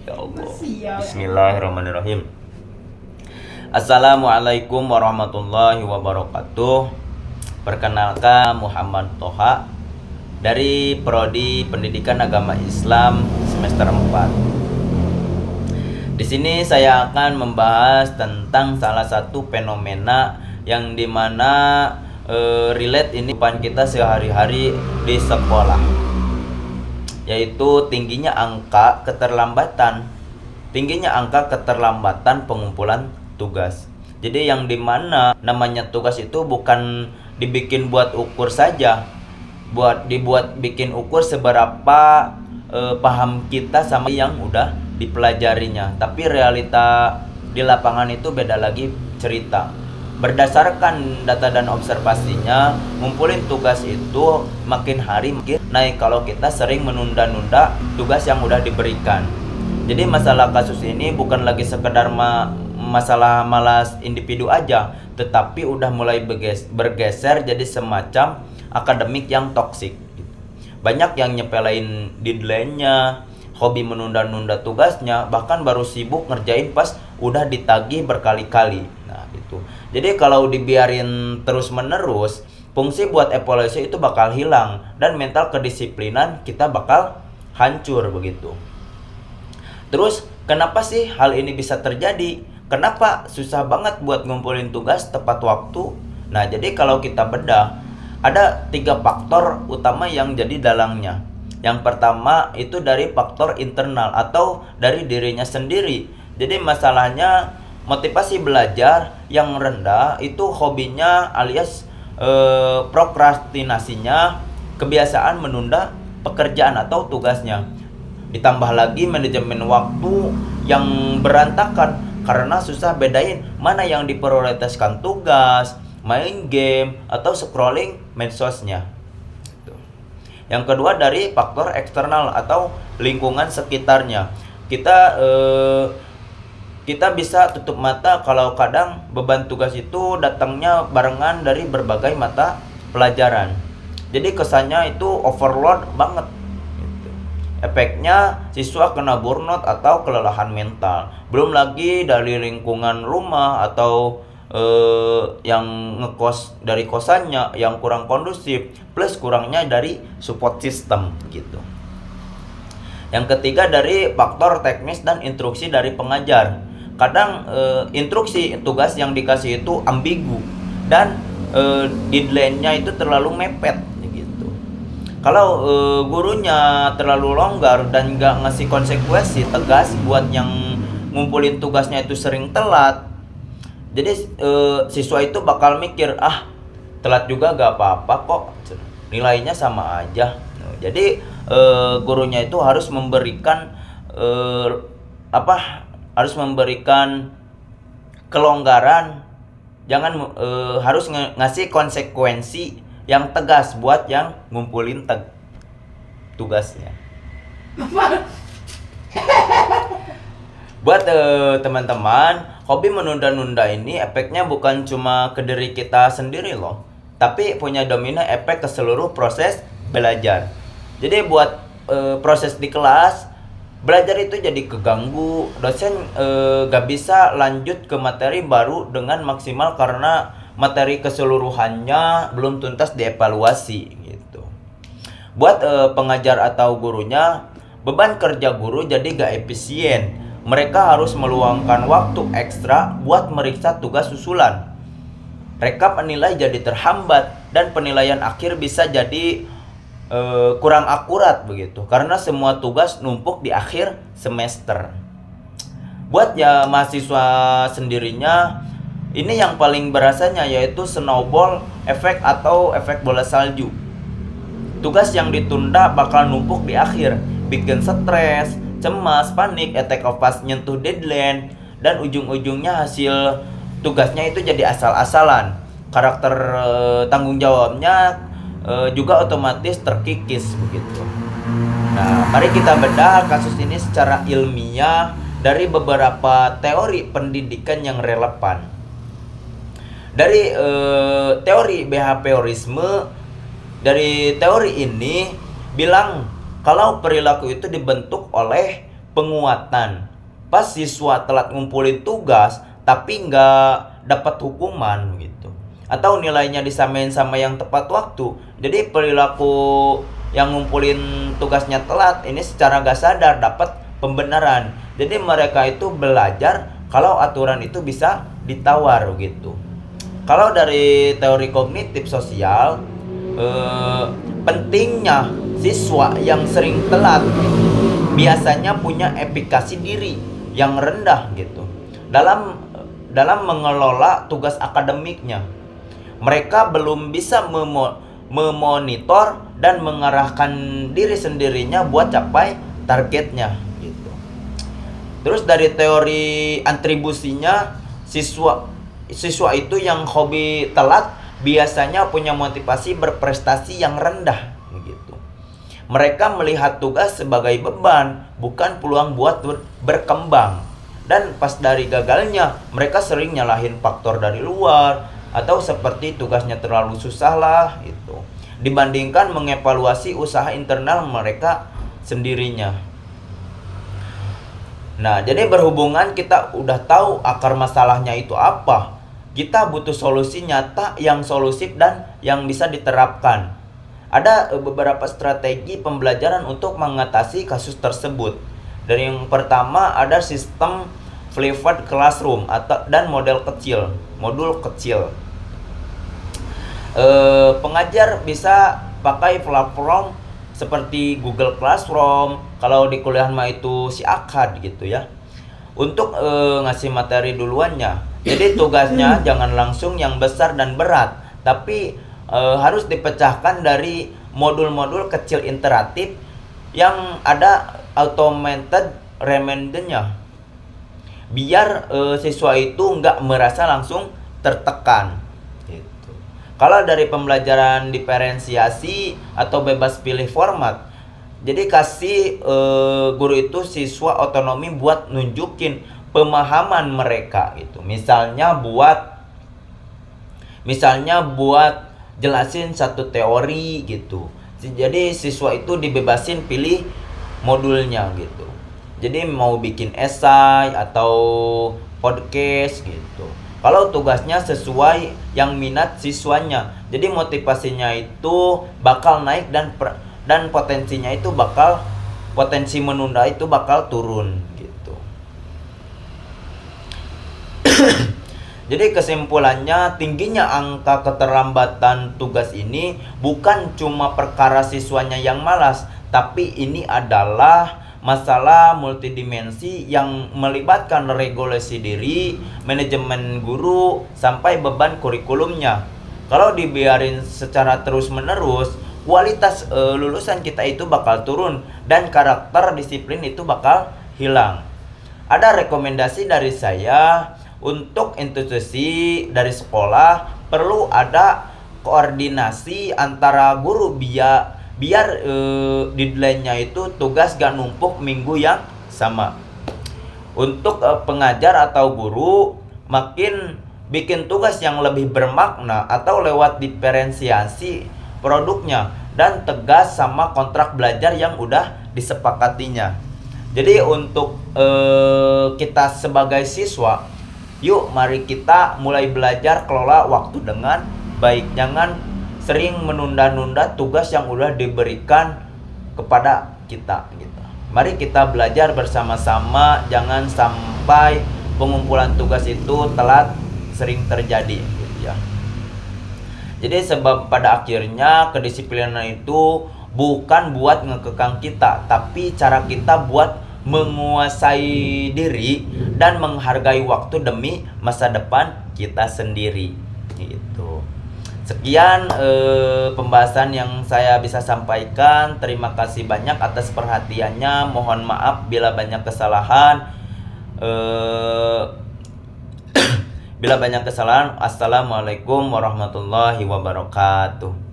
Ya Allah. Bismillahirrahmanirrahim. Assalamualaikum warahmatullahi wabarakatuh. Perkenalkan, Muhammad Toha dari Prodi Pendidikan Agama Islam semester 4. Di sini saya akan membahas tentang salah satu fenomena yang dimana relate ini kehidupan kita sehari-hari di sekolah, yaitu tingginya angka keterlambatan pengumpulan tugas. Jadi yang dimana namanya tugas itu bukan dibikin buat ukur saja, bikin ukur seberapa paham kita sama yang udah dipelajarinya, tapi realita di lapangan itu beda lagi cerita. Berdasarkan data dan observasinya, ngumpulin tugas itu makin hari makin naik kalau kita sering menunda-nunda tugas yang udah diberikan. Jadi masalah kasus ini bukan lagi sekedar masalah malas individu aja, tetapi udah mulai bergeser jadi semacam akademik yang toksik. Banyak yang nyepelain deadline-nya, hobi menunda-nunda tugasnya, bahkan baru sibuk ngerjain pas udah ditagih berkali-kali. Nah, itu. Jadi kalau dibiarin terus-menerus, fungsi buat evaluasi itu bakal hilang dan mental kedisiplinan kita bakal hancur begitu. Terus, kenapa sih hal ini bisa terjadi? Kenapa susah banget buat ngumpulin tugas tepat waktu? Nah, jadi kalau kita bedah, ada 3 faktor utama yang jadi dalangnya. Yang pertama itu dari faktor internal atau dari dirinya sendiri. Jadi masalahnya motivasi belajar yang rendah, itu hobinya alias prokrastinasinya, kebiasaan menunda pekerjaan atau tugasnya. Ditambah lagi manajemen waktu yang berantakan karena susah bedain mana yang diprioritaskan tugas, main game, atau scrolling medsosnya. Yang kedua dari faktor eksternal atau lingkungan sekitarnya. Kita bisa tutup mata kalau kadang beban tugas itu datangnya barengan dari berbagai mata pelajaran. Jadi kesannya itu overload banget. Efeknya siswa kena burnout atau kelelahan mental. Belum lagi dari lingkungan rumah atau yang ngekos dari kosannya yang kurang kondusif, plus kurangnya dari support system gitu. Yang ketiga dari faktor teknis dan instruksi dari pengajar. Kadang instruksi tugas yang dikasih itu ambigu dan deadline-nya itu terlalu mepet gitu. Kalau gurunya terlalu longgar dan nggak ngasih konsekuensi tegas buat yang ngumpulin tugasnya itu sering telat, jadi siswa itu bakal mikir, telat juga gak apa-apa kok, nilainya sama aja. Jadi gurunya itu harus memberikan kelonggaran, harus ngasih konsekuensi yang tegas buat yang ngumpulin tugasnya. Buat teman-teman, hobi menunda-nunda ini efeknya bukan cuma ke diri kita sendiri loh, tapi punya domino efek ke seluruh proses belajar. Jadi buat proses di kelas, belajar itu jadi keganggu, dosen gak bisa lanjut ke materi baru dengan maksimal karena materi keseluruhannya belum tuntas dievaluasi gitu. Buat pengajar atau gurunya, beban kerja guru jadi gak efisien. Mereka harus meluangkan waktu ekstra buat meriksa tugas susulan. Rekap nilai jadi terhambat dan penilaian akhir bisa jadi kurang akurat begitu karena semua tugas numpuk di akhir semester. Buat ya mahasiswa sendirinya, ini yang paling berasanya yaitu snowball efek atau efek bola salju. Tugas yang ditunda bakal numpuk di akhir, bikin stres, cemas, panik, attack of pas nyentuh deadline, dan ujung-ujungnya hasil tugasnya itu jadi asal-asalan. Karakter tanggung jawabnya juga otomatis terkikis begitu. Nah, mari kita bedah kasus ini secara ilmiah dari beberapa teori pendidikan yang relevan. Dari teori behaviorisme, dari teori ini bilang kalau perilaku itu dibentuk oleh penguatan. Pas siswa telat ngumpulin tugas tapi nggak dapat hukuman gitu, atau nilainya disamain sama yang tepat waktu, jadi perilaku yang ngumpulin tugasnya telat ini secara gak sadar dapat pembenaran. Jadi mereka itu belajar kalau aturan itu bisa ditawar gitu. Kalau dari teori kognitif sosial, pentingnya siswa yang sering telat biasanya punya efikasi diri yang rendah gitu dalam mengelola tugas akademiknya. Mereka belum bisa memonitor dan mengarahkan diri sendirinya buat capai targetnya gitu. Terus dari teori atribusinya, siswa itu yang hobi telat biasanya punya motivasi berprestasi yang rendah gitu. Mereka melihat tugas sebagai beban, bukan peluang buat berkembang. Dan pas dari gagalnya, mereka sering nyalahin faktor dari luar, atau seperti tugasnya terlalu susah lah itu, dibandingkan mengevaluasi usaha internal mereka sendirinya. Nah, jadi berhubungan kita udah tahu akar masalahnya itu apa, kita butuh solusi nyata yang solusif dan yang bisa diterapkan. Ada beberapa strategi pembelajaran untuk mengatasi kasus tersebut. Dari yang pertama ada sistem flipped classroom dan modul kecil. Pengajar bisa pakai platform seperti Google Classroom, kalau di kuliah mah itu si Akad gitu ya, untuk ngasih materi duluannya. Jadi tugasnya jangan langsung yang besar dan berat, tapi harus dipecahkan dari modul-modul kecil interaktif yang ada automated reminder-nya, biar siswa itu nggak merasa langsung tertekan gitu. Kalau dari pembelajaran diferensiasi atau bebas pilih format, jadi kasih guru itu siswa otonomi buat nunjukin pemahaman mereka gitu. Misalnya buat jelasin satu teori gitu. Jadi siswa itu dibebasin pilih modulnya gitu. Jadi mau bikin esai atau podcast gitu. Kalau tugasnya sesuai yang minat siswanya, jadi motivasinya itu bakal naik dan potensi menunda itu bakal turun gitu. Jadi kesimpulannya, tingginya angka keterlambatan tugas ini bukan cuma perkara siswanya yang malas, tapi ini adalah masalah multidimensi yang melibatkan regulasi diri, manajemen guru, sampai beban kurikulumnya. Kalau dibiarin secara terus-menerus, kualitas lulusan kita itu bakal turun dan karakter disiplin itu bakal hilang. Ada rekomendasi dari saya, untuk institusi dari sekolah perlu ada koordinasi antara guru biar deadline-nya itu tugas gak numpuk minggu yang sama. Untuk pengajar atau guru makin bikin tugas yang lebih bermakna atau lewat diferensiasi produknya dan tegas sama kontrak belajar yang udah disepakatinya. Jadi untuk kita sebagai siswa, yuk mari kita mulai belajar kelola waktu dengan baik. Jangan sering menunda-nunda tugas yang udah diberikan kepada kita gitu. Mari kita belajar bersama-sama, jangan sampai pengumpulan tugas itu telat sering terjadi gitu ya. Jadi sebab pada akhirnya kedisiplinan itu bukan buat ngekekang kita, tapi cara kita buat menguasai diri dan menghargai waktu demi masa depan kita sendiri gitu. Sekian pembahasan yang saya bisa sampaikan. Terima kasih banyak atas perhatiannya. Mohon maaf bila banyak kesalahan. Assalamualaikum warahmatullahi wabarakatuh.